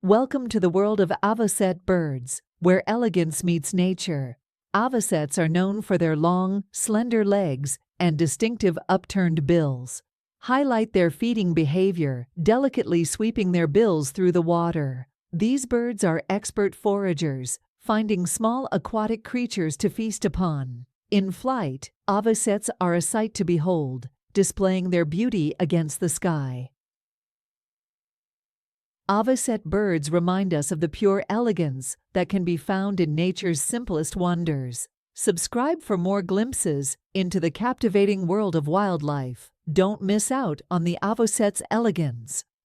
Welcome to the world of avocet birds, where elegance meets nature. Avocets are known for their long, slender legs and distinctive upturned bills. Highlight their feeding behavior, delicately sweeping their bills through the water. These birds are expert foragers, finding small aquatic creatures to feast upon. In flight, avocets are a sight to behold, displaying their beauty against the sky. Avocet birds remind us of the pure elegance that can be found in nature's simplest wonders. Subscribe for more glimpses into the captivating world of wildlife. Don't miss out on the avocet's elegance.